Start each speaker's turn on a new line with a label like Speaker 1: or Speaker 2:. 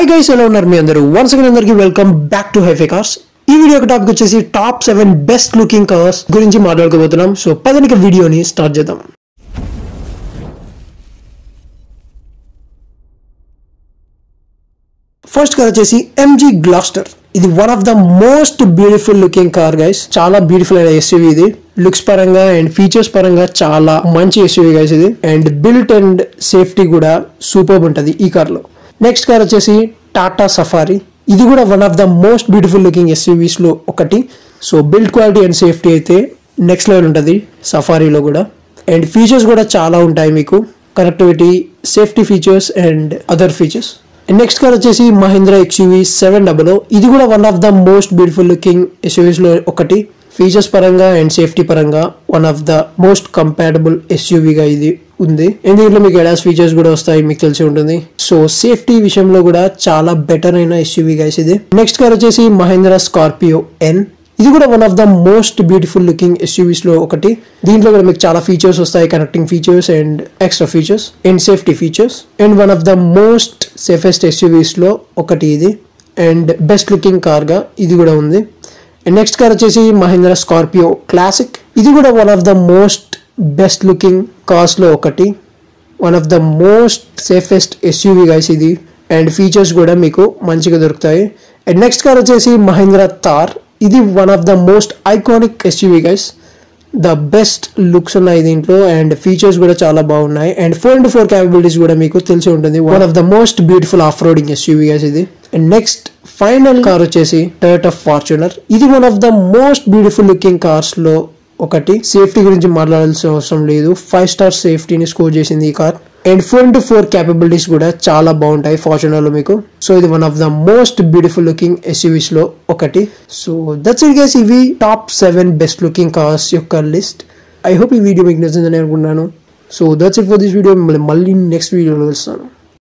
Speaker 1: Hi guys, ఎలా ఉన్నారు మీ అందరూ? వన్స్ అగైన్ అందరికీ welcome back to hifi cars. ఈ వీడియో టాపిక్ వచ్చేసి టాప్ 7 బెస్ట్ లుకింగ్ కార్స్ గురించి మాట్లాడుకోబోతున్నాం. సో పదనిక వీడియోని స్టార్ట్ చేద్దాం. ఫస్ట్ కార్ వచ్చేసి MG గ్లాస్టర్. ఇది one of the most beautiful looking car guys. చాలా బ్యూటిఫుల్ అయిన ఎస్యూవీ ఇది. లుక్స్ పరంగా అండ్ ఫీచర్స్ పరంగా చాలా మంచి ఎస్యూవీ గైస్ ఇది. అండ్ బిల్ట్ అండ్ సేఫ్టీ కూడా సూపర్ ఉంటది ఈ కార్ లో. నెక్స్ట్ కార్ వచ్చేసి టాటా సఫారీ. ఇది కూడా one of the most beautiful looking SUVs లో ఒకటి. So build quality and safety అయితే నెక్స్ట్ లెవెల్ ఉంటుంది సఫారీలో కూడా. అండ్ ఫీచర్స్ కూడా చాలా ఉంటాయి మీకు, connectivity, safety features and other features. Next car వచ్చేసి మహీంద్రా XUV 700. ఇది కూడా one of the most beautiful looking SUVs లో ఒకటి. ఫీచర్స్ పరంగా అండ్ సేఫ్టీ పరంగా one of the most compatible ఎస్యూవీగా ఇది ఉంది. దీంట్లో మీకు ADAS ఫీచర్స్ కూడా వస్తాయి, మీకు తెలిసి ఉంటుంది. సో సేఫ్టీ విషయంలో కూడా చాలా బెటర్ అయిన ఎస్యూవీ గైస్ ఇది. నెక్స్ట్ కార్ వచ్చేసి మహీంద్రా స్కార్పియో N. ఇది కూడా one of the most beautiful looking SUVs లో ఒకటి. దీంట్లో కూడా మీకు చాలా ఫీచర్స్ వస్తాయి, connecting features and extra features and safety features. And one of the most safest SUVs లో ఒకటి ఇది. అండ్ బెస్ట్ లుకింగ్ కార్ గా ఇది కూడా ఉంది. అండ్ నెక్స్ట్ కార్ వచ్చేసి మహీంద్రా స్కార్పియో క్లాసిక్. ఇది కూడా one of the most best looking cars లో ఒకటి. One of the most safest SUV guys ఇది. అండ్ ఫీచర్స్ కూడా మీకు మంచిగా దొరుకుతాయి. అండ్ నెక్స్ట్ కార్ వచ్చేసి మహీంద్రా థార్. ఇది one of the most iconic SUV guys. The best looks ఉన్నాయి దీంట్లో అండ్ ఫీచర్స్ కూడా చాలా బాగున్నాయి. అండ్ 4x4 క్యాపబిలిటీస్ కూడా మీకు తెలిసి ఉంటుంది. One of the most beautiful off roading SUV guys ఇది. అండ్ నెక్స్ట్ ఫైనల్ కార్ వచ్చేసి టొయోటా ఫార్చునర్. ఇది one of the most beautiful looking cars లో ఒకటి. సేఫ్టీ గురించి మాట్లాడాల్సిన అవసరం లేదు, 5 స్టార్ సేఫ్టీని స్కోర్ చేసింది ఈ కార్. అండ్ 4x4 క్యాపబిలిటీస్ కూడా చాలా బాగుంటాయి ఫార్చునర్ లో మీకు. సో ఇది one of the most beautiful looking SUVs లో ఒకటి. సో దట్స్ ఇట్ గైస్, ఇవి టాప్ 7 బెస్ట్ లుకింగ్ కార్స్ యొక్క లిస్ట్. ఐ హోప్ ఈ వీడియో మీకు నచ్చిందని అనుకుంటున్నాను. So that's it for this video. మళ్ళీ నెక్స్ట్ వీడియోలో కలుస్తాను.